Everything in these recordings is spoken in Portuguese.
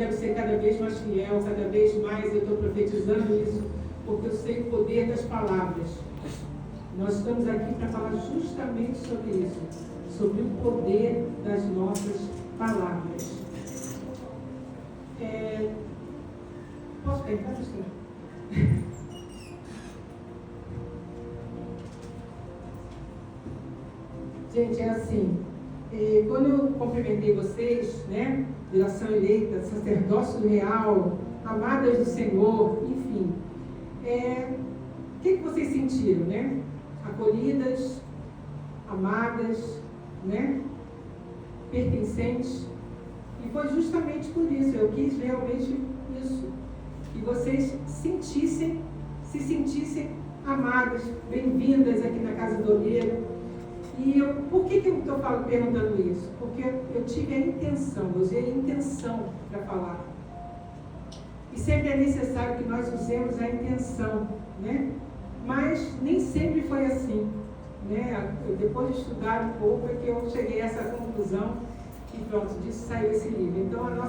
Quero ser cada vez mais fiel, cada vez mais eu estou profetizando isso, porque eu sei o poder das palavras. Nós estamos aqui para falar justamente sobre isso, sobre o poder das nossas palavras. Posso perguntar, pastor? Gente, é assim, quando eu cumprimentei vocês, né, geração eleita, sacerdócio real, amadas do Senhor, enfim, o que vocês sentiram, né? Acolhidas, amadas, né? Pertencentes. E foi justamente por isso, eu quis realmente isso, que vocês se sentissem amadas, bem-vindas aqui na Casa do Olheiro. E por que eu estou perguntando isso? Porque eu tive a intenção, eu usei a intenção para falar. E sempre é necessário que nós usemos a intenção, né? Mas nem sempre foi assim, né? Depois de estudar um pouco é que eu cheguei a essa conclusão e pronto, disso saiu esse livro. Então a minha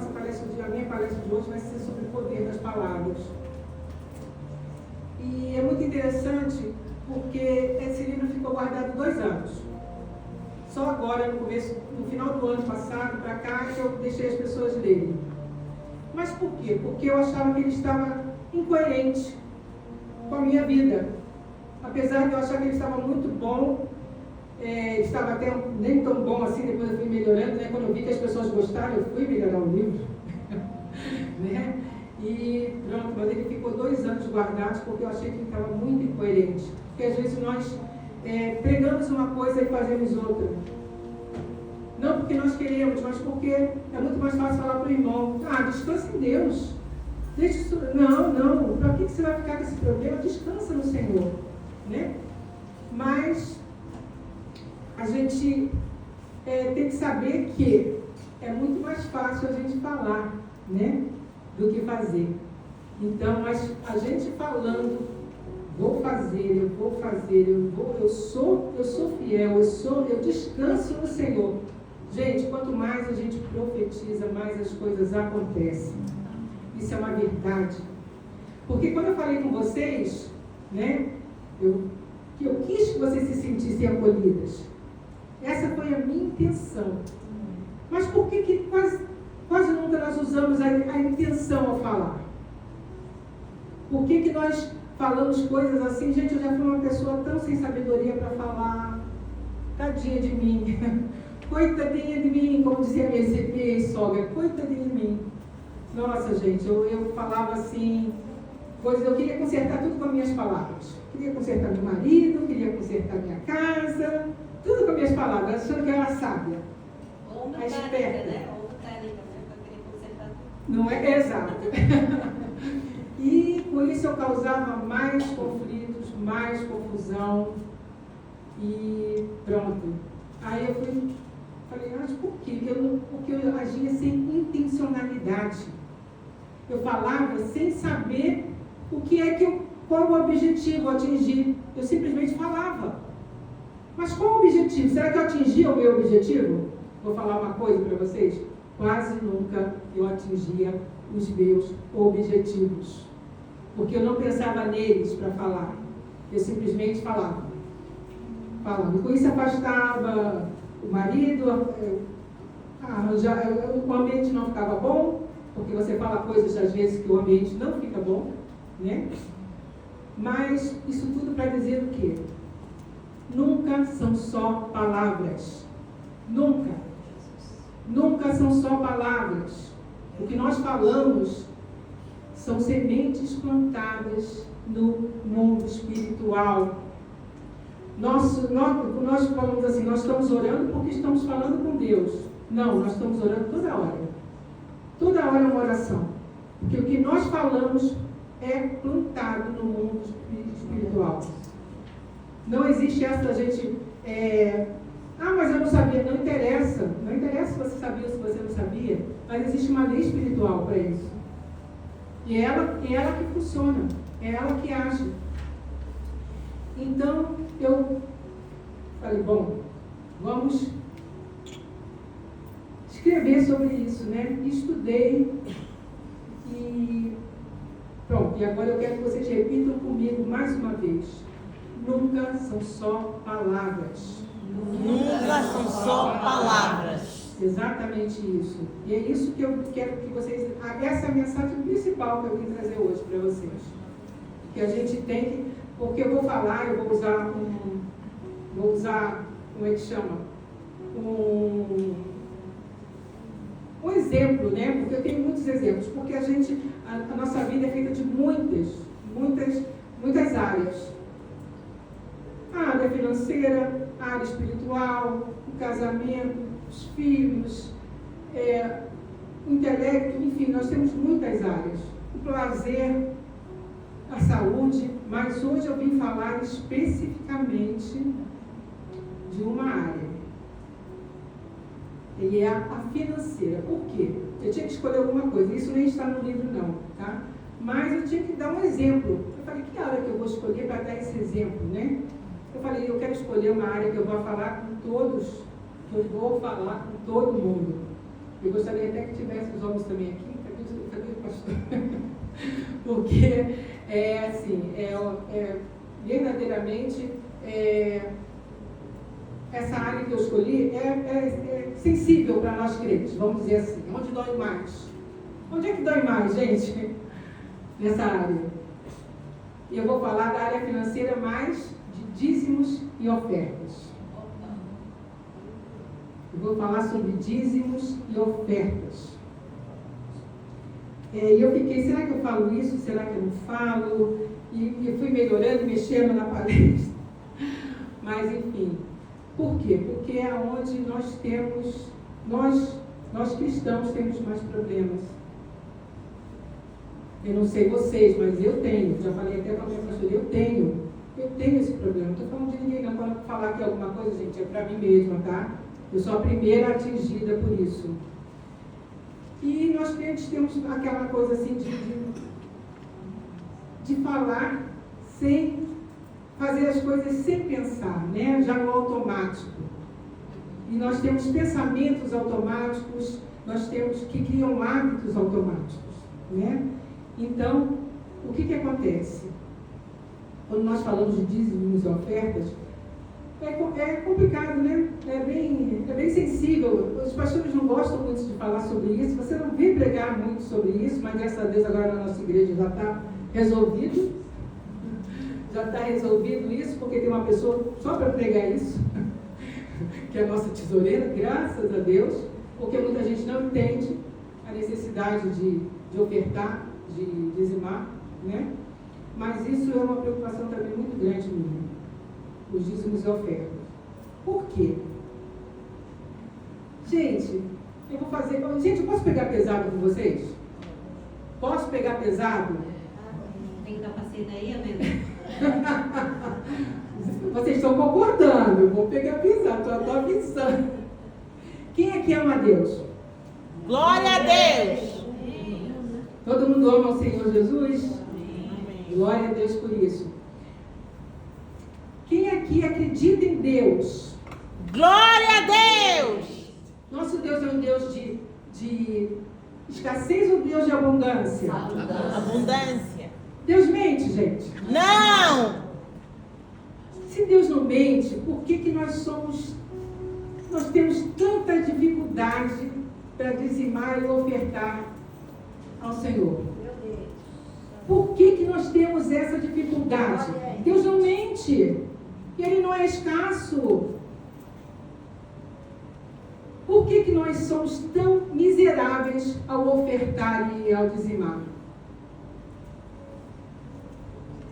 palestra de hoje vai ser sobre o poder das palavras. E é muito interessante porque esse livro ficou guardado 2 anos. Só agora, no final do ano passado, para cá, que eu deixei as pessoas lerem. Mas por quê? Porque eu achava que ele estava incoerente com a minha vida. Apesar de eu achar que ele estava muito bom, estava até nem tão bom assim, depois eu fui melhorando, né? Quando eu vi que as pessoas gostaram, eu fui melhorar o livro. Né? E pronto, mas ele ficou 2 anos guardado porque eu achei que ele estava muito incoerente. Porque às vezes nós pregamos uma coisa e fazemos outra. Não porque nós queremos, mas porque é muito mais fácil falar para o irmão: descansa em Deus. Não, para que você vai ficar com esse problema? Descansa no Senhor. Né? Mas a gente tem que saber que é muito mais fácil a gente falar, né, do que fazer. Então, mas a gente falando, eu sou fiel, eu descanso no Senhor. Gente, quanto mais a gente profetiza, mais as coisas acontecem. Isso é uma verdade. Porque quando eu falei com vocês, né, eu quis que vocês se sentissem acolhidas. Essa foi a minha intenção. Mas por que quase nunca nós usamos a intenção ao falar? Por que nós falamos coisas assim? Gente, eu já fui uma pessoa tão sem sabedoria para falar. Tadinha de mim. Coitadinha de mim, como dizia minha sogra. Coitadinha de mim. Nossa, gente, eu falava assim, coisas, eu queria consertar tudo com as minhas palavras. Queria consertar meu marido, queria consertar minha casa, tudo com as minhas palavras, achando que eu era sábia. Ou no técnica, né? Ou no técnica, né? Eu queria consertar tudo. Não é? Exato. E com isso eu causava mais conflitos, mais confusão. E pronto. Aí eu falei, mas por quê? Porque eu agia sem intencionalidade. Eu falava sem saber qual o objetivo a atingir. Eu simplesmente falava. Mas qual o objetivo? Será que eu atingia o meu objetivo? Vou falar uma coisa para vocês. Quase nunca eu atingia os meus objetivos. Porque eu não pensava neles para falar. Eu simplesmente falava. Com isso afastava o marido, o ambiente não ficava bom, porque você fala coisas às vezes que o ambiente não fica bom, né? Mas isso tudo para dizer o quê? Nunca são só palavras. Nunca. Nunca são só palavras. O que nós falamos são sementes plantadas no mundo espiritual. Nós falamos assim, nós estamos orando porque estamos falando com Deus. Não, nós estamos orando toda hora. Toda hora é uma oração. Porque o que nós falamos é plantado no mundo espiritual. Não existe essa da gente... mas eu não sabia. Não interessa. Não interessa se você sabia ou se você não sabia. Mas existe uma lei espiritual para isso. E é ela que funciona. É ela que age. Então, eu falei, bom, vamos escrever sobre isso, né? Estudei E agora eu quero que vocês repitam comigo mais uma vez. Nunca são só palavras. Nunca são só palavras. Exatamente isso. E é isso que eu quero que vocês... Essa é a mensagem principal que eu vim trazer hoje para vocês. Que a gente tem que... Porque eu vou falar, eu vou usar como é que chama? Um exemplo, né? Porque eu tenho muitos exemplos. Porque a nossa vida é feita de muitas áreas. A área financeira, a área espiritual, o casamento, os filhos, o intelecto, enfim, nós temos muitas áreas. O prazer, a saúde, mas hoje eu vim falar especificamente de uma área. E é a financeira. Por quê? Eu tinha que escolher alguma coisa. Isso nem está no livro não, tá? Mas eu tinha que dar um exemplo. Eu falei, que área que eu vou escolher para dar esse exemplo, né? Eu falei, eu quero escolher uma área que eu vou falar com todos, que eu vou falar com todo mundo. Eu gostaria até que tivesse os homens também aqui. Cadê o pastor? Porque, verdadeiramente, essa área que eu escolhi é sensível para nós crentes, vamos dizer assim. Onde dói mais? Onde é que dói mais, gente? Nessa área. E eu vou falar da área financeira mais de dízimos e ofertas. Eu vou falar sobre dízimos e ofertas. E eu fiquei, será que eu falo isso? Será que eu não falo? E fui melhorando, mexendo na palestra. Mas, enfim. Por quê? Porque é onde nós temos, nós cristãos temos mais problemas. Eu não sei vocês, mas eu tenho. Já falei até com a minha pastora, eu tenho esse problema. Não estou falando de ninguém, não. Quando falar aqui alguma coisa, gente, é para mim mesma, tá? Eu sou a primeira atingida por isso. E nós crentes temos aquela coisa assim de falar sem fazer as coisas sem pensar, né? Já no automático. E nós temos pensamentos automáticos, nós temos que criam hábitos automáticos, né? Então, o que acontece? Quando nós falamos de dízimos e ofertas, é complicado, né? É bem sensível. Os pastores não gostam muito de falar sobre isso. Você não vê pregar muito sobre isso, mas graças a Deus agora na nossa igreja já está resolvido. Já está resolvido isso, porque tem uma pessoa só para pregar isso, que é a nossa tesoureira, graças a Deus, porque muita gente não entende a necessidade de ofertar, de dizimar, né? Mas isso é uma preocupação também muito grande minha, os dízimos e ofertas. Por quê? Gente, eu posso pegar pesado com vocês? Posso pegar pesado? Tem capacete aí, amém? Vocês estão concordando, eu vou pegar pesado, estou avisando. Quem aqui ama a Deus? Glória a Deus! Todo mundo ama o Senhor Jesus? Glória a Deus por isso. Quem aqui acredita em Deus? Glória a Deus! Nosso Deus é um Deus de escassez ou Deus de abundância? Abundância. Deus mente, gente? Não! Se Deus não mente, por que nós temos tanta dificuldade para dizimar e ofertar ao Senhor? Por que nós temos essa dificuldade? Deus não mente. Ele não é escasso. Por que nós somos tão miseráveis ao ofertar e ao dizimar?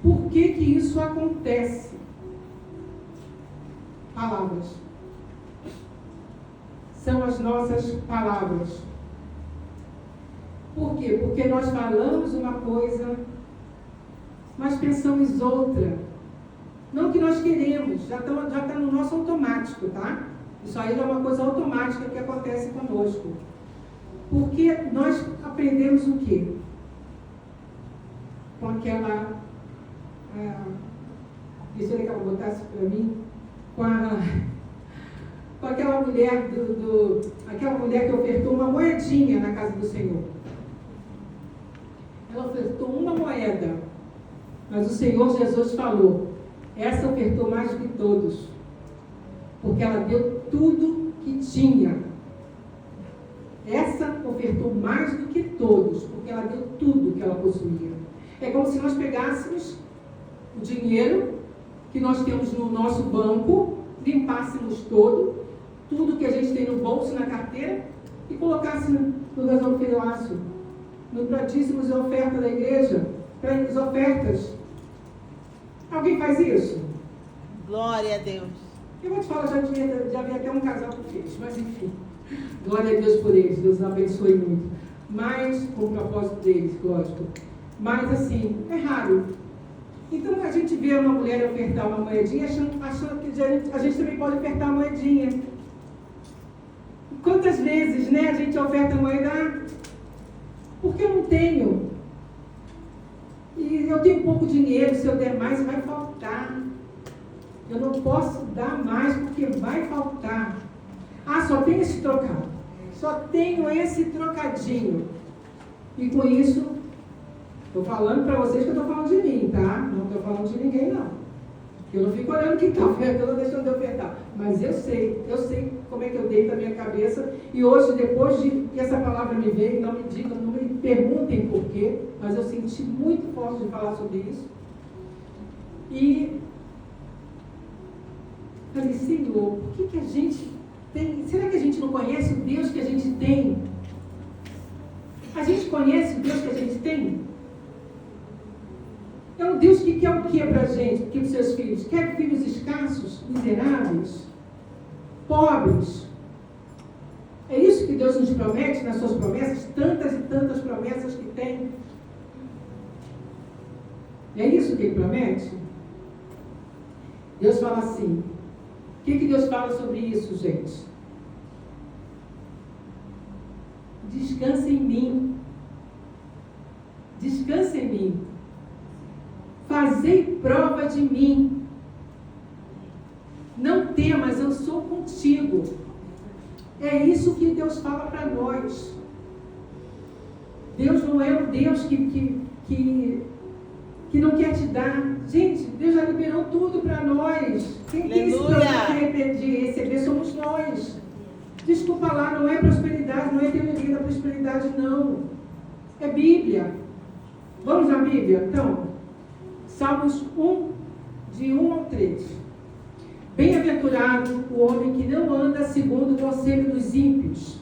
Por que isso acontece? Palavras. São as nossas palavras. Por quê? Porque nós falamos uma coisa, mas pensamos outra. Não que nós queremos, já está no nosso automático, tá? Isso aí é uma coisa automática que acontece conosco. Porque nós aprendemos o quê? Com aquela... deixa eu que ela botasse para mim. Com aquela mulher aquela mulher que ofertou uma moedinha na casa do Senhor. Ela ofertou uma moeda. Mas o Senhor Jesus falou, essa ofertou mais do que todos. Porque ela deu tudo que tinha. Essa ofertou mais do que todos, porque ela deu tudo que ela possuía. É como se nós pegássemos o dinheiro que nós temos no nosso banco, limpássemos tudo que a gente tem no bolso, na carteira, e colocássemos no gasofilácio, para dízimos e oferta da igreja, para as ofertas. Alguém faz isso? Glória a Deus. Eu vou te falar, já havia até um casal que fez, mas enfim. Glória a Deus por eles, Deus abençoe muito. Mas, com o propósito deles, lógico. Mas assim, é raro. Então a gente vê uma mulher ofertar uma moedinha, achando que a gente também pode ofertar uma moedinha. Quantas vezes, né, a gente oferta a moeda? Porque eu não tenho. E eu tenho pouco dinheiro, se eu der mais vai faltar. Eu não posso dar mais porque vai faltar. Ah, só tenho esse trocado. Só tenho esse trocadinho. E com isso, estou falando para vocês que eu estou falando de mim, tá? Não estou falando de ninguém, não. Eu não fico olhando quem está ofertando, deixando de ofertar. Mas eu sei como é que eu deito a minha cabeça. E hoje, depois de que essa palavra me veio, não me digam, não me perguntem por quê, mas eu senti muito forte de falar sobre isso. E falei, Senhor, por que a gente tem... Será que a gente não conhece o Deus que a gente tem? A gente conhece o Deus que a gente tem? É um Deus que quer o que para a gente, que para os seus filhos? Quer filhos escassos, miseráveis, pobres? É isso que Deus nos promete nas suas promessas, tantas e tantas promessas que tem. É isso que Ele promete? Deus fala assim. O que Deus fala sobre isso, gente? Descansa em mim. Descansa em mim. Fazei prova de mim. Não temas, eu sou contigo. É isso que Deus fala para nós. Deus não é um Deus que não quer te dar. Gente, Deus já liberou tudo para nós. Quem tem esse problema de receber somos nós. Desculpa lá, não é prosperidade, não é teoria da prosperidade, não. É Bíblia. Vamos na Bíblia, então? Salmos 1, de 1 ao 3. Bem-aventurado o homem que não anda segundo o conselho dos ímpios,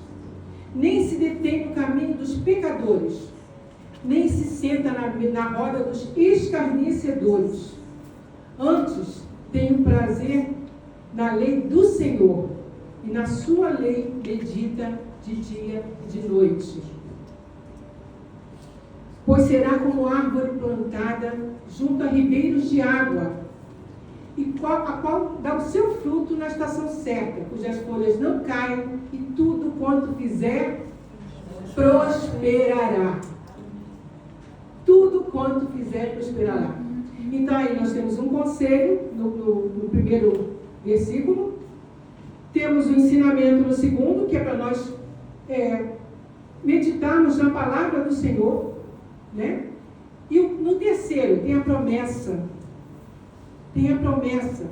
nem se detém no caminho dos pecadores, nem se senta na roda dos escarnecedores. Antes, tem prazer na lei do Senhor, e na sua lei medita de dia e de noite. Pois será como árvore plantada junto a ribeiros de água, a qual dá o seu fruto na estação certa, cujas folhas não caem, e tudo quanto fizer, prosperará. Tudo quanto fizer, prosperará. Então aí nós temos um conselho no primeiro versículo, temos um ensinamento no segundo, que é para nós meditarmos na palavra do Senhor, né? E no terceiro tem a promessa. Tem a promessa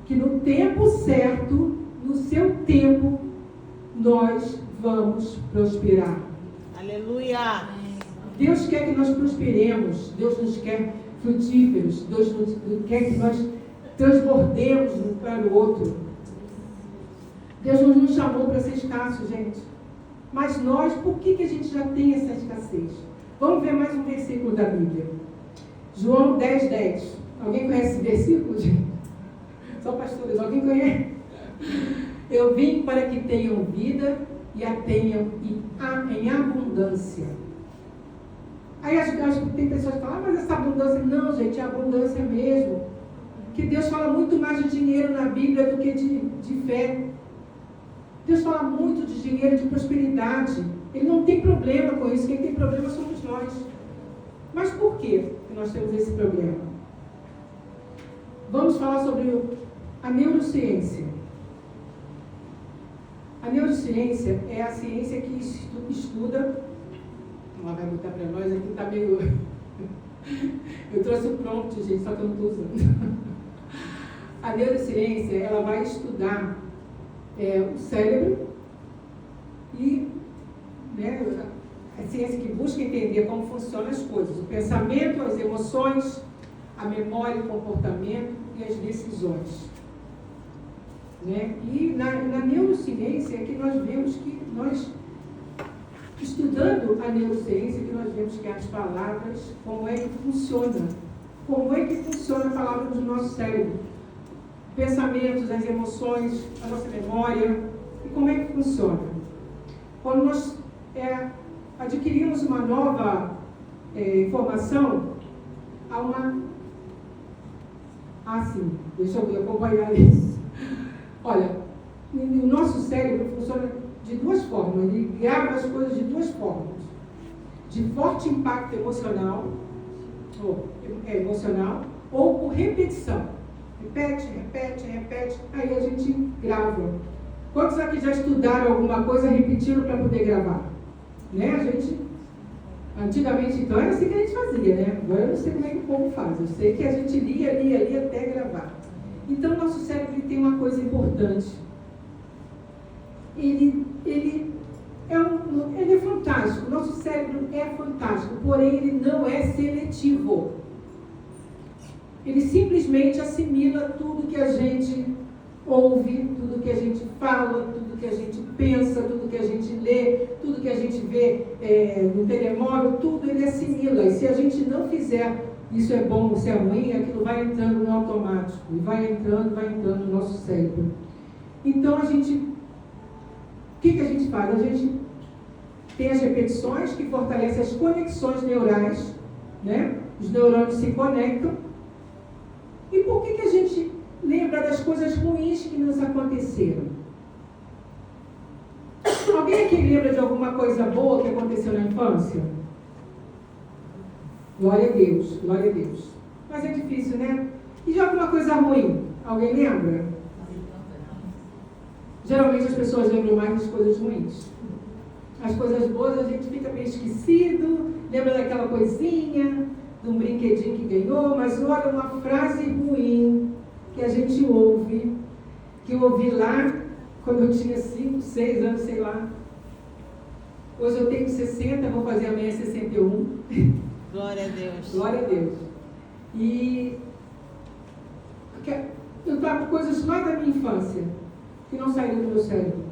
que no tempo certo, no seu tempo, nós vamos prosperar. Aleluia! Deus quer que nós prosperemos, Deus nos quer frutíferos, Deus quer que nós transbordemos um para o outro. Deus não nos chamou para ser escasso, gente. Mas nós, por que a gente já tem essa escassez? Vamos ver mais um versículo da Bíblia. João 10, 10. Alguém conhece esse versículo, gente? Só pastores, alguém conhece? Eu vim para que tenham vida e a tenham em abundância. Aí acho que tem pessoas que falam, mas essa abundância... Não, gente, é abundância mesmo. Que Deus fala muito mais de dinheiro na Bíblia do que de fé. Deus fala muito de dinheiro, de prosperidade. Ele não tem problema com isso. Quem tem problema somos nós. Mas por que nós temos esse problema? Vamos falar sobre a neurociência. A neurociência é a ciência que estuda Ela vai botar para nós, aqui está meio... Eu trouxe o prompt, gente, só que eu não estou usando. A neurociência, ela vai estudar o cérebro e, né, a ciência que busca entender como funcionam as coisas, o pensamento, as emoções, a memória, o comportamento e as decisões. Né? E na neurociência é que nós vemos que estudando a neurociência, que nós vemos que as palavras, como é que funciona a palavra do nosso cérebro, pensamentos, as emoções, a nossa memória, e como é que funciona. Quando nós adquirimos uma nova informação, há uma... sim, deixa eu acompanhar isso. Olha, o nosso cérebro funciona de duas formas, ele grava as coisas de duas formas. De forte impacto emocional, ou por repetição. Repete, aí a gente grava. Quantos aqui já estudaram alguma coisa, repetiram para poder gravar? Né? A gente, antigamente então era assim que a gente fazia, né? Agora eu não sei como é que o povo faz, eu sei que a gente lia até gravar. Então nosso cérebro tem uma coisa importante. Ele é fantástico, nosso cérebro é fantástico, porém ele não é seletivo. Ele simplesmente assimila tudo que a gente ouve, tudo que a gente fala, tudo que a gente pensa, tudo que a gente lê, tudo que a gente vê no telemóvel, tudo ele assimila. E se a gente não fizer, isso é bom, isso é ruim, aquilo vai entrando no automático, e vai entrando no nosso cérebro. Então o que a gente faz? A gente tem as repetições que fortalecem as conexões neurais, né? Os neurônios se conectam. E por que a gente lembra das coisas ruins que nos aconteceram? Alguém aqui lembra de alguma coisa boa que aconteceu na infância? Glória a Deus, glória a Deus. Mas é difícil, né? E de alguma coisa ruim? Alguém lembra? Geralmente as pessoas lembram mais das coisas ruins. As coisas boas a gente fica meio esquecido, lembra daquela coisinha, de um brinquedinho que ganhou, mas olha, uma frase ruim que a gente ouve, que eu ouvi lá quando eu tinha 5, 6 anos, sei lá. Hoje eu tenho 60, vou fazer amanhã 61. Glória a Deus. Glória a Deus. E eu trago coisas lá da minha infância, que não saíram do meu cérebro.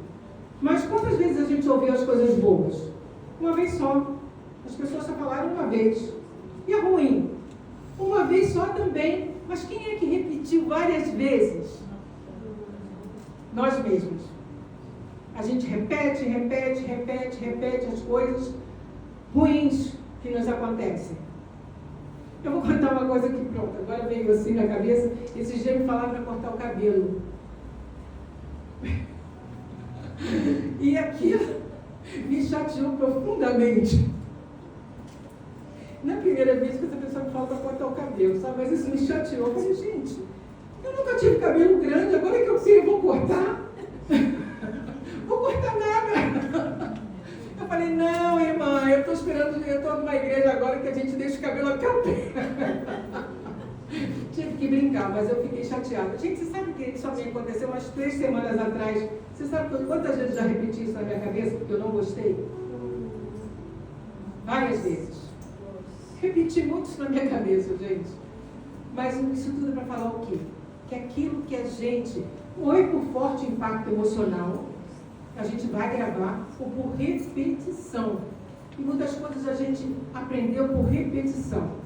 Mas quantas vezes a gente ouviu as coisas boas? Uma vez só. As pessoas só falaram uma vez. E a ruim? Uma vez só também. Mas quem é que repetiu várias vezes? Nós mesmos. A gente repete as coisas ruins que nos acontecem. Eu vou contar uma coisa aqui, pronto. Agora veio assim na cabeça. Esses dias me falaram para cortar o cabelo. E aquilo me chateou profundamente. Na primeira vez que essa pessoa me fala para cortar o cabelo, sabe? Mas isso me chateou. Eu falei, gente, eu nunca tive cabelo grande, agora que eu sei, eu vou cortar. Vou cortar nada. Eu falei, não, irmã, eu estou esperando, eu estou numa igreja agora que a gente deixa o cabelo até o pé. Tive que brincar, mas eu fiquei chateada. Gente, você sabe que isso me aconteceu umas 3 semanas atrás? Você sabe quantas vezes já repeti isso na minha cabeça porque eu não gostei? Várias vezes. Repeti muito isso na minha cabeça, gente. Mas isso tudo é para falar o quê? Que aquilo que a gente, ou é por forte impacto emocional, a gente vai gravar, ou por repetição. E muitas coisas a gente aprendeu por repetição.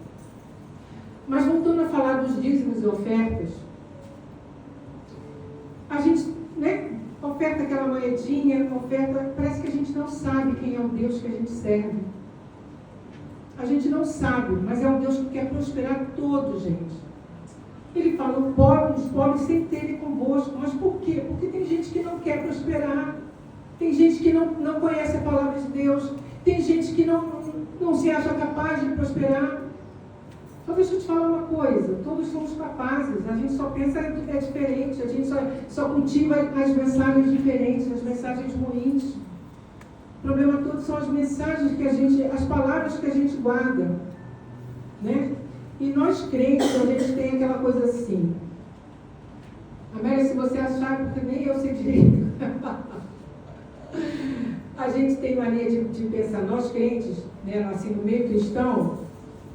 Mas voltando a falar dos dízimos e ofertas, a gente, né, oferta aquela moedinha, oferta, parece que a gente não sabe quem é o Deus que a gente serve. A gente não sabe, mas é um Deus que quer prosperar todos, gente. Ele fala, os pobres sempre terem convosco. Mas por quê? Porque tem gente que não quer prosperar. Tem gente que não conhece a palavra de Deus. Tem gente que não se acha capaz de prosperar. Só deixa eu te falar uma coisa. Todos somos capazes. A gente só pensa diferente. A gente só cultiva as mensagens diferentes, as mensagens ruins. problema todo são as mensagens que a gente, as palavras que a gente guarda, né? E nós crentes, a gente tem aquela coisa assim. Amélia, se você achar, porque nem eu sei direito. A gente tem mania de pensar, nós crentes, né, assim, no meio cristão,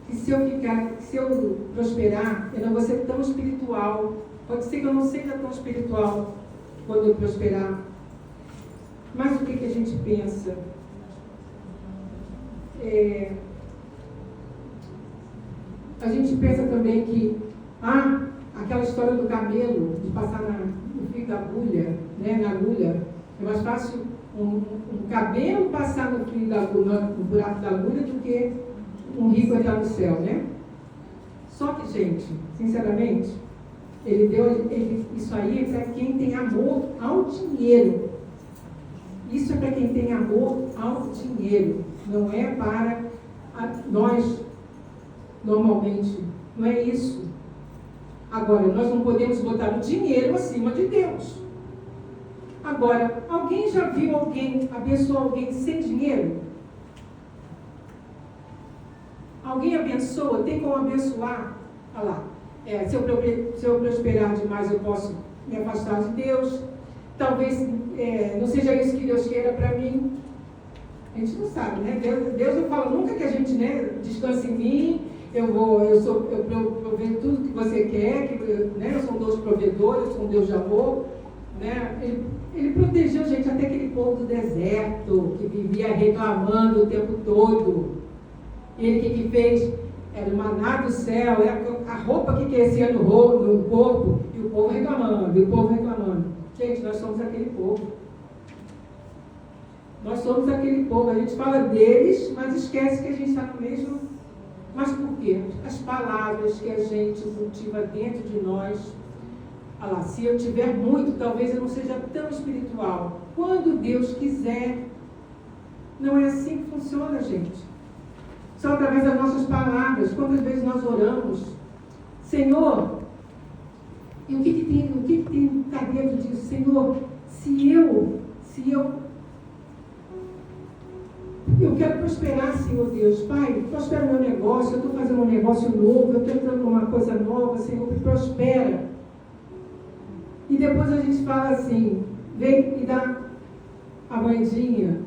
que se eu prosperar, eu não vou ser tão espiritual. Pode ser que eu não seja tão espiritual quando eu prosperar. Mas o que a gente pensa? A gente pensa também que aquela história do camelo, de passar no fio da agulha, né, na agulha, é mais fácil um camelo passar no fio da agulha, no buraco da agulha, do que um rico entrar no céu, né? Só que, gente, sinceramente, isso aí é para quem tem amor ao dinheiro. Isso é para quem tem amor ao dinheiro. Não é para nós, normalmente. Não é isso. Agora, nós não podemos botar o dinheiro acima de Deus. Agora, alguém já viu alguém abençoar alguém sem dinheiro? Alguém abençoa? Tem como abençoar? Olha lá. Se eu prosperar demais, eu posso me afastar de Deus. Talvez não seja isso que Deus queira para mim. A gente não sabe, né? Deus não fala nunca que a gente, né, descanse em mim, eu provejo tudo que você quer, né? Eu sou um Deus provedor, eu sou um Deus de amor, né? Ele protegeu a gente, até aquele povo do deserto, que vivia reclamando o tempo todo. Ele que fez? Era o maná do céu, era a roupa que crescia no corpo, e o povo reclamando, Gente, nós somos aquele povo. Nós somos aquele povo. A gente fala deles, mas esquece que a gente está no mesmo. Mas por quê? As palavras que a gente cultiva dentro de nós. Olha lá, se eu tiver muito, talvez eu não seja tão espiritual. Quando Deus quiser. Não é assim que funciona, gente. Só através das nossas palavras. Quantas vezes nós oramos? Senhor, e o que tem está dentro disso? Senhor, se eu quero prosperar, Senhor Deus. Pai, prospera o meu negócio, eu estou fazendo um negócio novo, eu estou entrando numa coisa nova, Senhor, me prospera. E depois a gente fala assim, vem e dá a moedinha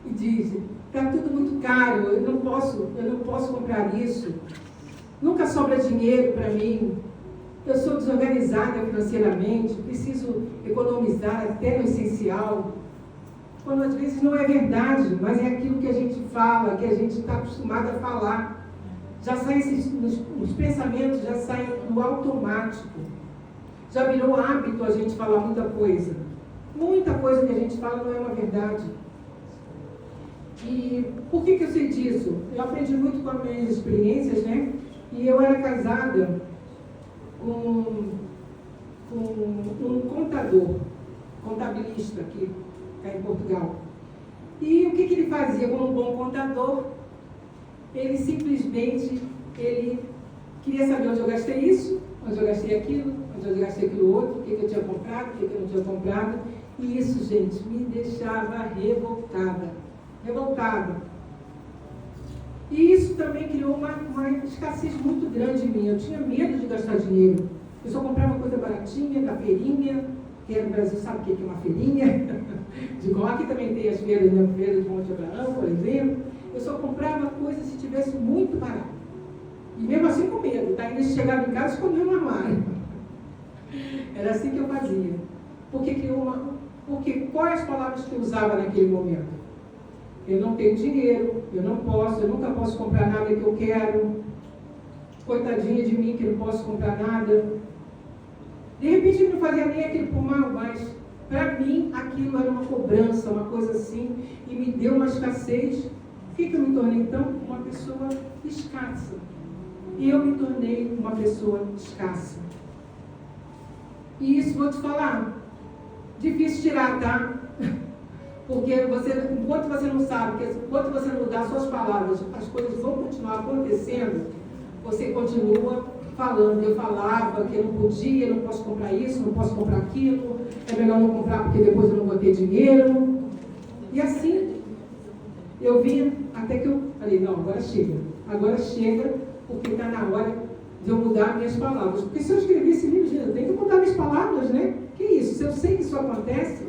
e diz, está tudo muito caro, eu não posso comprar isso, nunca sobra dinheiro para mim, eu sou desorganizada financeiramente, preciso economizar até no essencial. Quando às vezes não é verdade, mas é aquilo que a gente fala, que a gente está acostumado a falar. Já saem os pensamentos, já saem no automático. Já virou hábito a gente falar muita coisa. Muita coisa que a gente fala não é uma verdade. E por que eu sei disso? Eu aprendi muito com as minhas experiências, né? E eu era casada com um contabilista aqui em Portugal. E o que ele fazia como um bom contador? Ele simplesmente, ele queria saber onde eu gastei isso, onde eu gastei aquilo, onde eu gastei aquilo outro, o que eu tinha comprado, o que eu não tinha comprado. E isso, gente, me deixava revoltada. E isso também criou uma escassez muito grande em mim. Eu tinha medo de gastar dinheiro. Eu só comprava coisa baratinha, da feirinha, que no Brasil sabe o que é uma feirinha. Aqui também tem as feiras, né? Feira de Monte Abraão, por exemplo. Eu só comprava coisa se tivesse muito barato. E mesmo assim com medo, tá? Ainda chegava em casa e escondia no armário. Era assim que eu fazia. Porque quais as palavras que eu usava naquele momento? Eu não tenho dinheiro, eu nunca posso comprar nada que eu quero. Coitadinha de mim que não posso comprar nada. De repente eu não fazia nem aquilo por mal, mas para mim aquilo era uma cobrança, uma coisa assim, e me deu uma escassez. O que eu me tornei então? Uma pessoa escassa. E eu me tornei uma pessoa escassa. E isso vou te falar, difícil tirar, tá? Porque enquanto você não sabe, enquanto você não mudar suas palavras, as coisas vão continuar acontecendo, você continua falando. Eu falava que eu não podia, não posso comprar isso, não posso comprar aquilo, é melhor não comprar porque depois eu não vou ter dinheiro. E assim, eu vinha até que eu falei, não, agora chega, porque está na hora de eu mudar minhas palavras. Porque se eu escrever esse livro, eu tenho que mudar minhas palavras, né? Que isso? Se eu sei que isso acontece,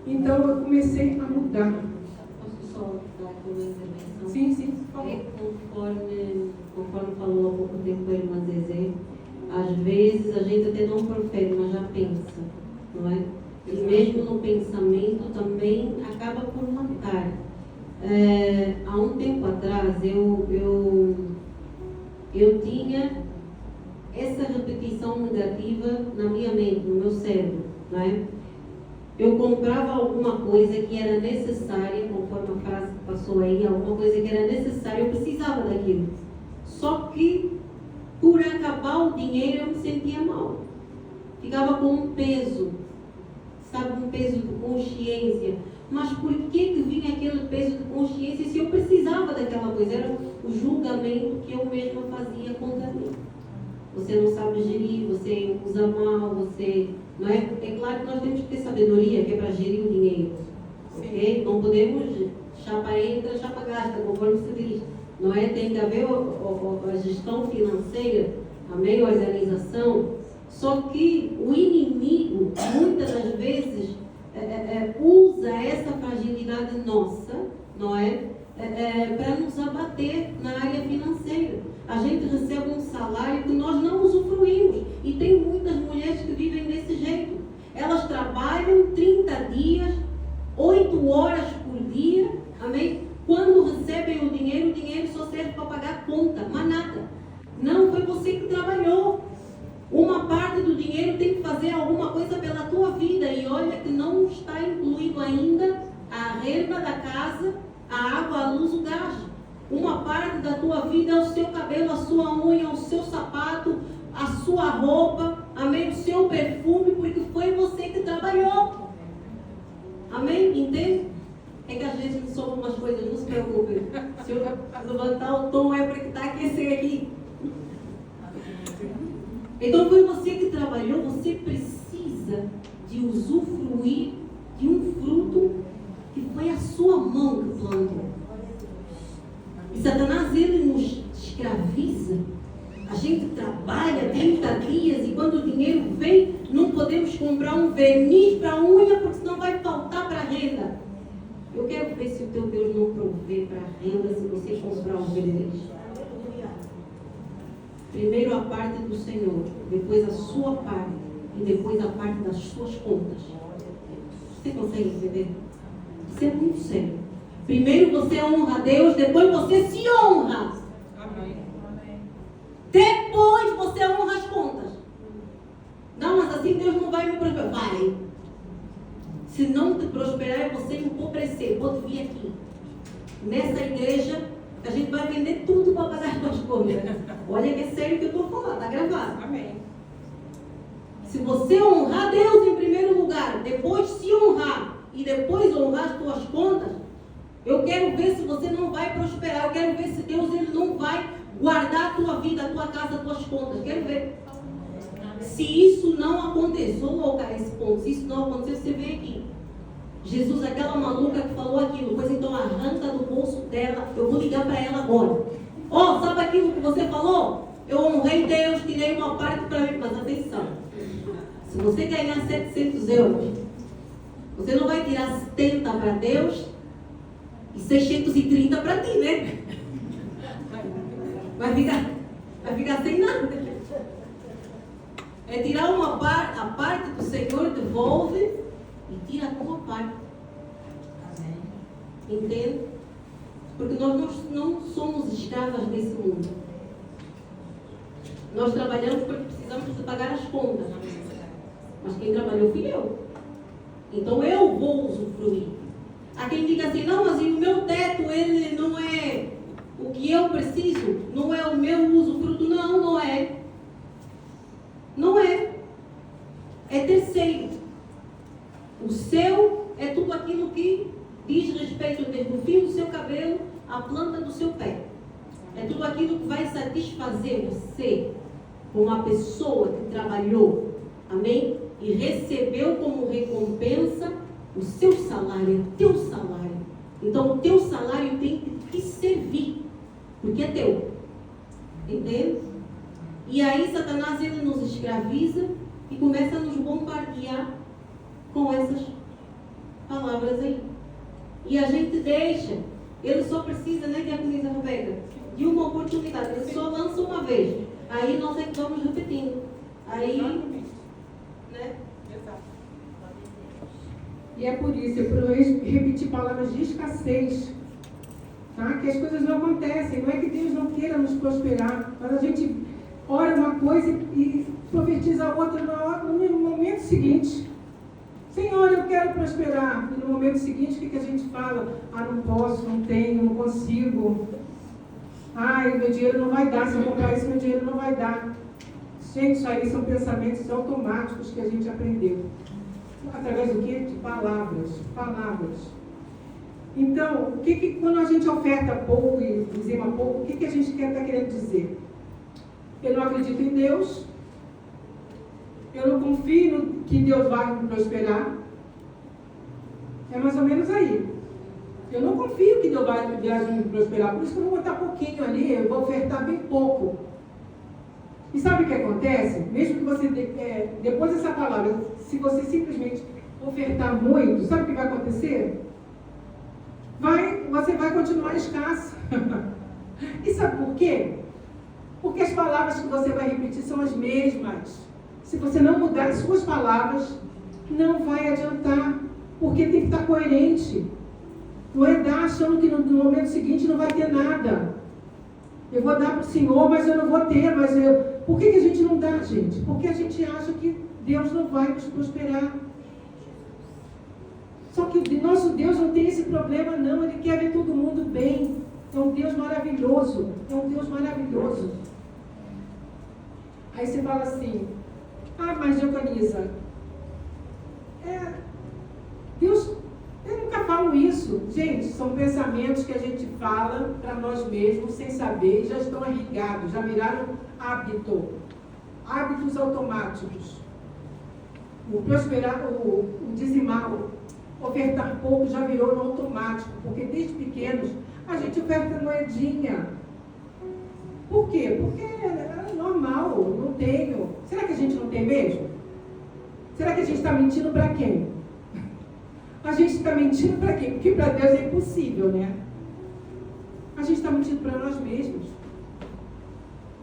então eu comecei a mudar. Posso só dar aqui uma intervenção? Sim. Conforme falou há pouco tempo a irmã Zezé, às vezes a gente até não profere, mas já pensa, não é? E mesmo no pensamento também acaba por matar. Há um tempo atrás eu tinha essa repetição negativa na minha mente, no meu cérebro, não é? Eu comprava alguma coisa que era necessária, conforme a frase que passou aí, alguma coisa que era necessária, eu precisava daquilo. Só que, por acabar o dinheiro, eu me sentia mal. Ficava com um peso, sabe, um peso de consciência. Mas por que vinha aquele peso de consciência se eu precisava daquela coisa? Era o julgamento que eu mesma fazia contra mim. Você não sabe gerir, você usa mal, você... Não é? É claro que nós temos que ter sabedoria, que é para gerir o dinheiro. Ok? Não podemos chapa entra, chapa gasta, conforme se diz. Não é? Tem que haver a gestão financeira, amém? A organização. Só que o inimigo, muitas das vezes, usa essa fragilidade nossa, não é? Para nos abater na área financeira. A gente recebe um salário que nós não usufruímos. E tem muitas mulheres que vivem desse jeito. Elas trabalham 30 dias, 8 horas por dia, amém? Quando recebem o dinheiro só serve para pagar a conta, mas nada. Não foi você que trabalhou. Uma parte do dinheiro tem que fazer alguma coisa pela tua vida. E olha que não está incluído ainda a renda da casa, a água, a luz, o gás. Uma parte da tua vida é o seu cabelo, a sua unha, o seu sapato, a sua roupa, amém? O seu perfume, porque foi você que trabalhou. Amém? Entende? É que às vezes somos umas coisas, não se preocupe. Se eu levantar o tom é porque está aquecendo aqui. Então foi você que trabalhou, você precisa de usufruir de um fruto que foi a sua mão que plantou. E Satanás, ele nos escraviza. A gente trabalha 30 dias e quando o dinheiro vem, não podemos comprar um verniz para a unha, porque senão vai faltar para a renda. Eu quero ver se o teu Deus não provê para a renda se você comprar um verniz. Primeiro a parte do Senhor, depois a sua parte e depois a parte das suas contas. Você consegue entender? Isso é muito sério. Primeiro você honra a Deus, depois você se honra. Amém. Depois você honra as contas. Não, mas assim Deus não vai me prosperar. Vai. Se não te prosperar, é você empobrecer. Vou te vir aqui. Nessa igreja, a gente vai vender tudo para pagar as tuas contas. Olha que é sério que eu estou falando, está gravado. Amém. Se você honrar Deus em primeiro lugar, depois se honrar e depois honrar as tuas contas, eu quero ver se você não vai prosperar. Eu quero ver se Deus ele não vai guardar a tua vida, a tua casa, as tuas contas. Quero ver. Se isso não acontecer, sou louca a esse ponto. Se isso não acontecer, você vem aqui. Jesus, aquela maluca que falou aquilo, pois então arranca do bolso dela, eu vou ligar para ela agora. Ó, sabe aquilo que você falou? Eu honrei Deus, tirei uma parte para mim, mas atenção, se você ganhar 700 euros, você não vai tirar 70 para Deus e 630 para ti, né? Vai ficar sem nada. É tirar uma parte, a parte do Senhor devolve e tira a tua parte. Entende? Porque nós não somos escravas desse mundo. Nós trabalhamos porque precisamos de pagar as contas. Mas quem trabalhou fui eu. Então eu vou usufruir. Há quem diga assim, não, mas o meu teto, ele não é o que eu preciso, não é o meu usufruto. Não, não é. Não é. É terceiro. O seu é tudo aquilo que diz respeito desde o fio do seu cabelo à planta do seu pé. É tudo aquilo que vai satisfazer você como uma pessoa que trabalhou, amém? E recebeu como recompensa O seu salário é teu salário. Então o teu salário tem que servir, porque é teu. Entende? E aí Satanás, ele nos escraviza e começa a nos bombardear com essas palavras aí. E a gente deixa. Ele só precisa, né, que a diz a Rebeca, de uma oportunidade. Ele só lança uma vez. Aí nós é que vamos repetindo. Aí, né? E é por isso, por repetir palavras de escassez, tá? Que as coisas não acontecem. Não é que Deus não queira nos prosperar, mas a gente ora uma coisa e profetiza outra no momento seguinte. Senhor, eu quero prosperar. E no momento seguinte, o que a gente fala? Ah, não posso, não tenho, não consigo. Ai, meu dinheiro não vai dar. Se eu comprar isso, meu dinheiro não vai dar. Gente, isso aí são pensamentos automáticos que a gente aprendeu. Através do quê? De palavras. Palavras. Então, quando a gente oferta pouco e dizima pouco, o que a gente está querendo dizer? Eu não acredito em Deus. Eu não confio no que Deus vai me prosperar. É mais ou menos aí. Eu não confio que Deus vai me prosperar. Por isso que eu vou botar pouquinho ali, eu vou ofertar bem pouco. E sabe o que acontece? Mesmo que você, depois dessa palavra, se você simplesmente ofertar muito, sabe o que vai acontecer? Você vai continuar escasso. E sabe por quê? Porque as palavras que você vai repetir são as mesmas. Se você não mudar as suas palavras, não vai adiantar. Porque tem que estar coerente. Não é dar achando que no momento seguinte não vai ter nada. Eu vou dar para o Senhor, mas eu não vou ter. Por que a gente não dá, gente? Porque a gente acha que Deus não vai nos prosperar. Só que o nosso Deus não tem esse problema, não. Ele quer ver todo mundo bem. É um Deus maravilhoso. É um Deus maravilhoso. Aí você fala assim, mas Diaconisa, Deus, eu nunca falo isso. Gente, são pensamentos que a gente fala para nós mesmos, sem saber, já estão irrigados, já viraram hábitos automáticos. O prosperar, o dizimar, o ofertar pouco já virou no automático, porque desde pequenos a gente oferta moedinha. Por quê? Porque é normal, não tenho. Será que a gente não tem mesmo? Será que a gente está mentindo para quem? A gente está mentindo para quem? Porque para Deus é impossível, né? A gente está mentindo para nós mesmos.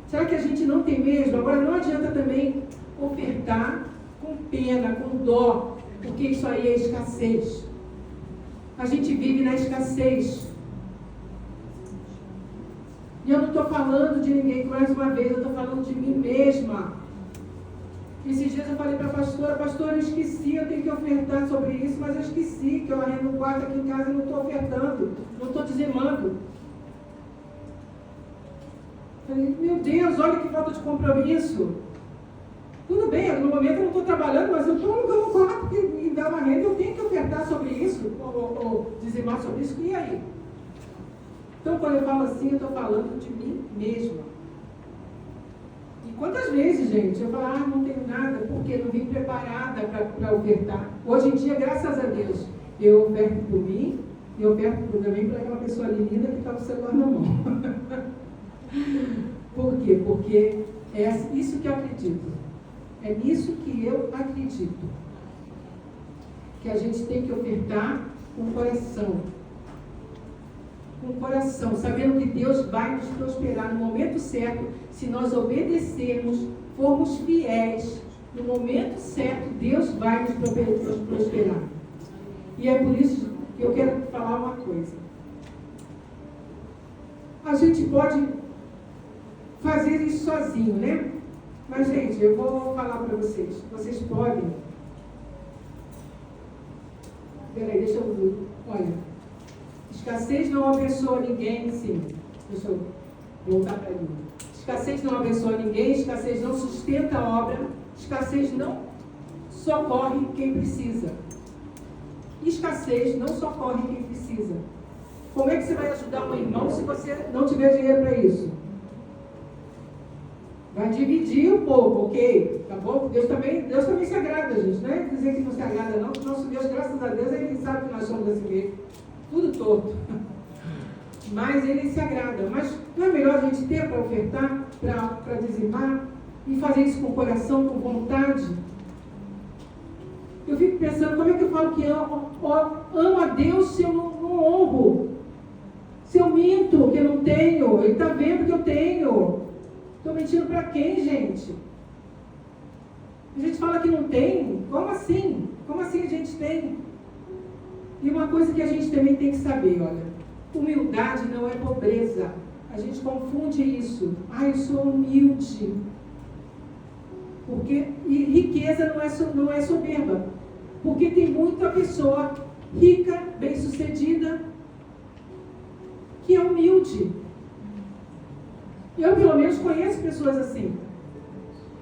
Será que a gente não tem mesmo? Agora não adianta também ofertar com pena, com dó, porque isso aí é escassez. A gente vive na escassez. E eu não estou falando de ninguém, mais uma vez, eu estou falando de mim mesma. Esses dias eu falei para a pastora, eu esqueci, eu tenho que ofertar sobre isso, mas eu esqueci que eu arrendo um quarto aqui em casa e não estou ofertando, não estou dizimando. Falei, meu Deus, olha que falta de compromisso. Tudo bem, no momento eu não estou trabalhando, mas eu estou alugando um quarto que me dá uma renda, eu tenho que ofertar sobre isso, ou dizimar sobre isso, e aí? Então, quando eu falo assim, eu estou falando de mim mesma. E quantas vezes, gente, eu falo, não tenho nada, porque não vim preparada para ofertar. Hoje em dia, graças a Deus, eu oferto por mim, e eu oferto também para aquela pessoa ali linda que está com o celular na mão. Por quê? Porque é isso que eu acredito. É nisso que eu acredito. Que a gente tem que ofertar com o coração. Com o coração, sabendo que Deus vai nos prosperar no momento certo, se nós obedecermos, formos fiéis, no momento certo, Deus vai nos prosperar. E é por isso que eu quero falar uma coisa. A gente pode fazer isso sozinho, né? Mas, gente, eu vou falar para vocês. Vocês podem. Peraí, deixa eu ver. Olha. Escassez não abençoa ninguém, sim. Deixa eu voltar para mim. Escassez não abençoa ninguém, escassez não sustenta a obra, escassez não socorre quem precisa. Escassez não socorre quem precisa. Como é que você vai ajudar um irmão se você não tiver dinheiro para isso? Vai dividir um pouco, ok? Tá bom? Deus também se agrada, gente. Não é dizer que não se agrada, não. Nosso Deus, graças a Deus, Ele sabe que nós somos assim mesmo. Tudo torto. Mas Ele se agrada. Mas não é melhor a gente ter para ofertar, para dizimar, e fazer isso com coração, com vontade? Eu fico pensando, como é que eu falo que amo a Deus se eu não honro? Se eu minto que eu não tenho, Ele está vendo que eu tenho. Estou mentindo para quem, gente? A gente fala que não tem. Como assim? Como assim a gente tem? E uma coisa que a gente também tem que saber, olha. Humildade não é pobreza. A gente confunde isso. Eu sou humilde. E riqueza não é soberba. Porque tem muita pessoa rica, bem-sucedida, que é humilde. Eu, pelo menos, conheço pessoas assim.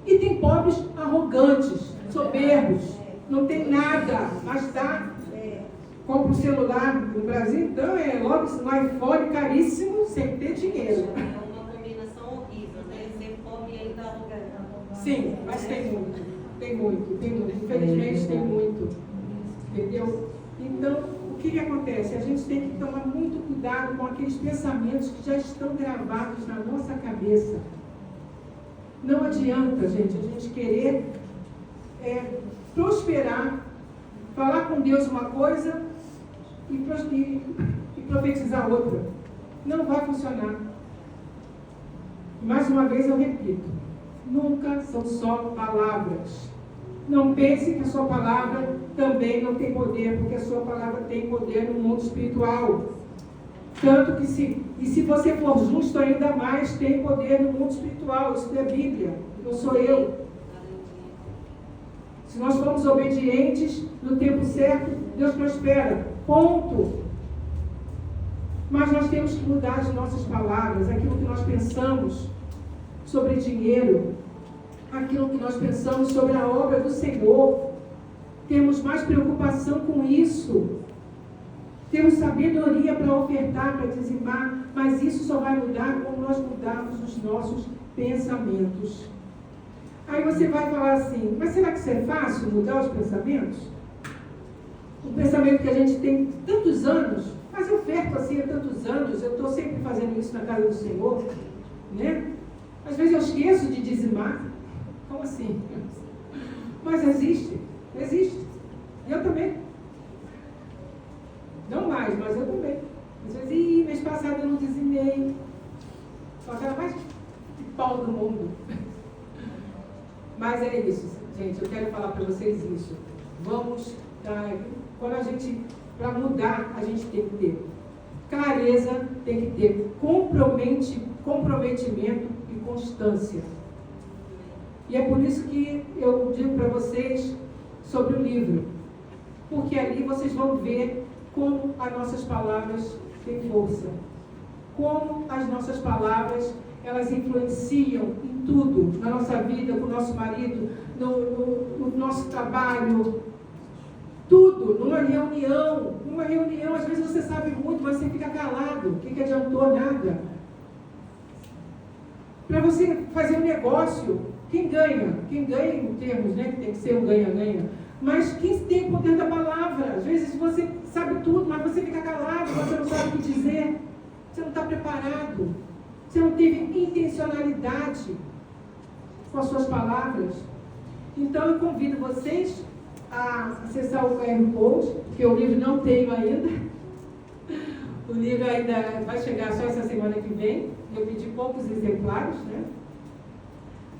E tem pobres arrogantes, soberbos, não tem nada, mas compra um celular no Brasil, então logo um iPhone caríssimo, sem ter dinheiro. É uma combinação horrível, né? Ser pobre e ainda arrogante. Sim, mas tem muito. Infelizmente tem muito. Entendeu? Então, o que acontece? A gente tem que tomar muito cuidado com aqueles pensamentos que já estão gravados na nossa cabeça. Não adianta, gente, a gente querer prosperar, falar com Deus uma coisa e profetizar outra. Não vai funcionar. Mais uma vez eu repito, nunca são só palavras. Não pense que a sua palavra também não tem poder, porque a sua palavra tem poder no mundo espiritual. Tanto que se você for justo ainda mais, tem poder no mundo espiritual. Isso é Bíblia, não sou eu. Se nós formos obedientes no tempo certo, Deus prospera. Ponto. Mas nós temos que mudar as nossas palavras, aquilo que nós pensamos sobre dinheiro, aquilo que nós pensamos sobre a obra do Senhor. Temos mais preocupação com isso. Temos sabedoria para ofertar, para dizimar, mas isso só vai mudar quando nós mudarmos os nossos pensamentos. Aí você vai falar assim, mas será que isso é fácil, mudar os pensamentos? O pensamento que a gente tem tantos anos, mas eu oferto assim há tantos anos, eu estou sempre fazendo isso na casa do Senhor, né? Às vezes eu esqueço de dizimar. Como assim? Mas existe. Eu também. Não mais, mas eu também. Às vezes, mês passado eu não dizimei. Só que era mais de pau do mundo. Mas é isso, gente. Eu quero falar para vocês isso. Vamos, para mudar, a gente tem que ter clareza, tem que ter comprometimento e constância. E é por isso que eu digo para vocês sobre o livro. Porque ali vocês vão ver como as nossas palavras têm força. Como as nossas palavras, elas influenciam em tudo. Na nossa vida, com o nosso marido, no nosso trabalho. Tudo. Numa reunião, às vezes você sabe muito, mas você fica calado. O que adiantou? Nada. Para você fazer um negócio, quem ganha em termos, né, que tem que ser um ganha-ganha, mas quem tem o poder da palavra, às vezes você sabe tudo, mas você fica calado, você não sabe o que dizer, você não está preparado, você não teve intencionalidade com as suas palavras. Então eu convido vocês a acessar o QR Code, porque o livro não tenho ainda, o livro ainda vai chegar só essa semana que vem, eu pedi poucos exemplares, né?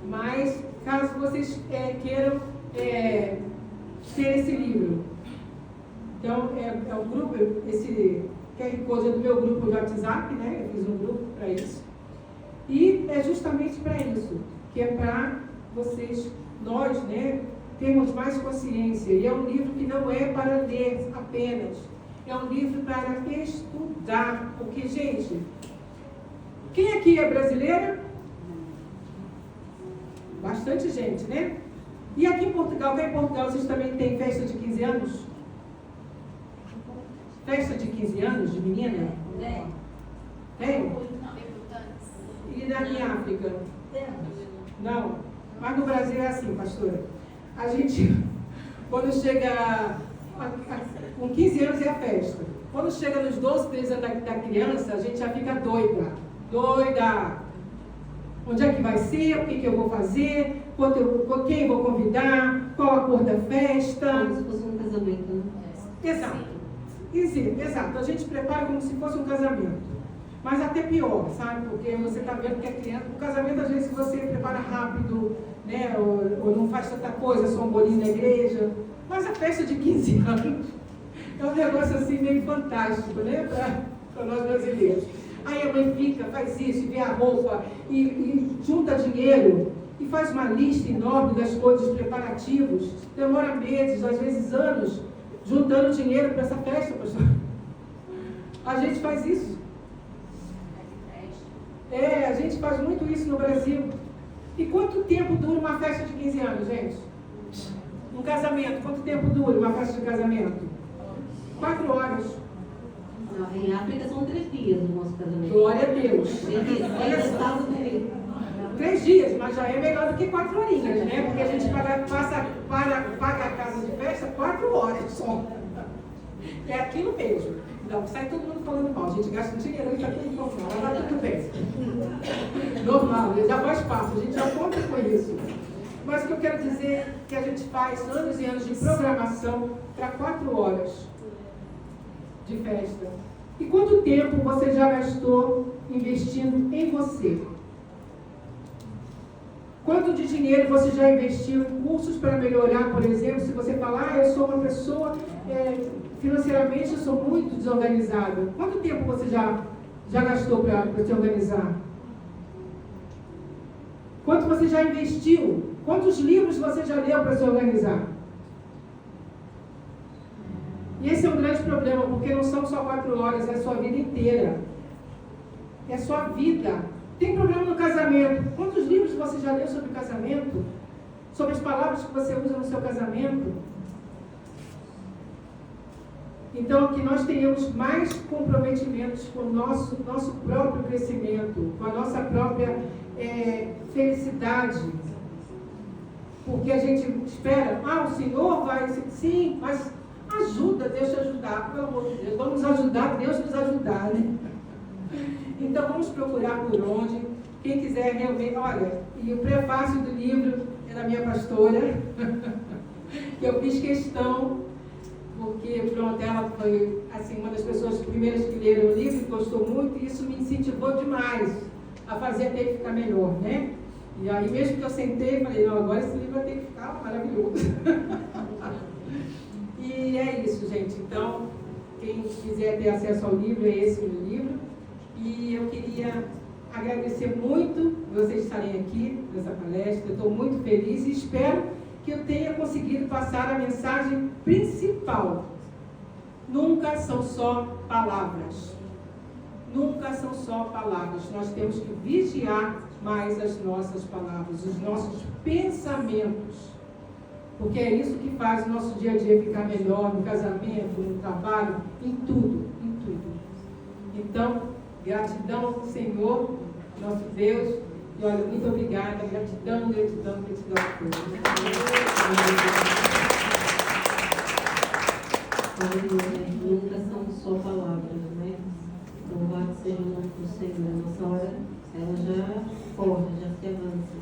Mas, caso vocês queiram ter esse livro, então é um grupo, esse QR Code é do meu grupo de WhatsApp, né? Eu fiz um grupo para isso. E é justamente para isso, que é para nós, né, termos mais consciência. E é um livro que não é para ler apenas, é um livro para estudar. Porque, gente, quem aqui é brasileira? Bastante gente, né? E aqui em Portugal, vocês também têm festa de 15 anos? Festa de 15 anos de menina? Tem? E na minha África? Não. Mas no Brasil é assim, pastora. A gente, quando chega com 15 anos é a festa. Quando chega nos 12, 13 anos da criança, a gente já fica doida. Doida. Onde é que vai ser? O que eu vou fazer? Quem eu vou convidar? Qual a cor da festa? Como se fosse um casamento, né? Exato. Exato. A gente prepara como se fosse um casamento. Mas até pior, sabe? Porque você está vendo que a criança... O casamento, às vezes, você prepara rápido, né? Ou não faz tanta coisa, só um bolinho na igreja. Mas a festa de 15 anos é um negócio assim meio fantástico, né? Para nós brasileiros. Aí a mãe fica, faz isso, vê a roupa, e junta dinheiro, e faz uma lista enorme das coisas, preparativos. Demora meses, às vezes anos, juntando dinheiro para essa festa, pastor. A gente faz isso. A gente faz muito isso no Brasil. E quanto tempo dura uma festa de 15 anos, gente? Um casamento, quanto tempo dura uma festa de casamento? 4 horas. Não, em África são 3 dias o nosso casamento. Glória a Deus. 3 dias. Olha só. 3 dias, mas já é melhor do que 4 horinhas, né? Porque a gente paga a casa de festa 4 horas só. É aquilo mesmo. Não, sai todo mundo falando mal. A gente gasta um dinheiro e está tudo normal. Mas está tudo bem. Normal, já faz parte. A gente já conta com isso. Mas o que eu quero dizer é que a gente faz anos e anos de programação para 4 horas de festa. E quanto tempo você já gastou investindo em você? Quanto de dinheiro você já investiu em cursos para melhorar, por exemplo, se você falar, eu sou uma pessoa, financeiramente eu sou muito desorganizada. Quanto tempo você já gastou para se organizar? Quanto você já investiu? Quantos livros você já leu para se organizar? E esse é um grande problema, porque não são só 4 horas, é a sua vida inteira. É a sua vida. Tem problema no casamento. Quantos livros você já leu sobre casamento? Sobre as palavras que você usa no seu casamento? Então, que nós tenhamos mais comprometimentos com o nosso próprio crescimento, com a nossa própria felicidade. Porque a gente espera, o Senhor vai... Sim, mas ajuda Deus te ajudar, pelo amor de Deus. Vamos ajudar Deus nos ajudar, né? Então, vamos procurar por onde. Quem quiser realmente... Olha, e o prefácio do livro é da minha pastora, que eu fiz questão, porque, pronto, ela foi, assim, uma das pessoas primeiras que leram o livro, gostou muito, e isso me incentivou demais a fazer até que ficar melhor, né? E aí, mesmo que eu sentei, falei, não, agora esse livro vai ter que ficar maravilhoso. E é isso, gente. Então, quem quiser ter acesso ao livro, é esse o livro. E eu queria agradecer muito vocês estarem aqui nessa palestra. Eu estou muito feliz e espero que eu tenha conseguido passar a mensagem principal. Nunca são só palavras. Nunca são só palavras. Nós temos que vigiar mais as nossas palavras, os nossos pensamentos. Porque é isso que faz o nosso dia a dia ficar melhor, no casamento, no trabalho, em tudo, em tudo. Então, gratidão ao Senhor, nosso Deus, e olha, muito obrigada, gratidão, gratidão, gratidão a todos. Nunca são só palavras, né? Louvado seja o nome do Senhor. Nossa hora, ela já corre, já se avança.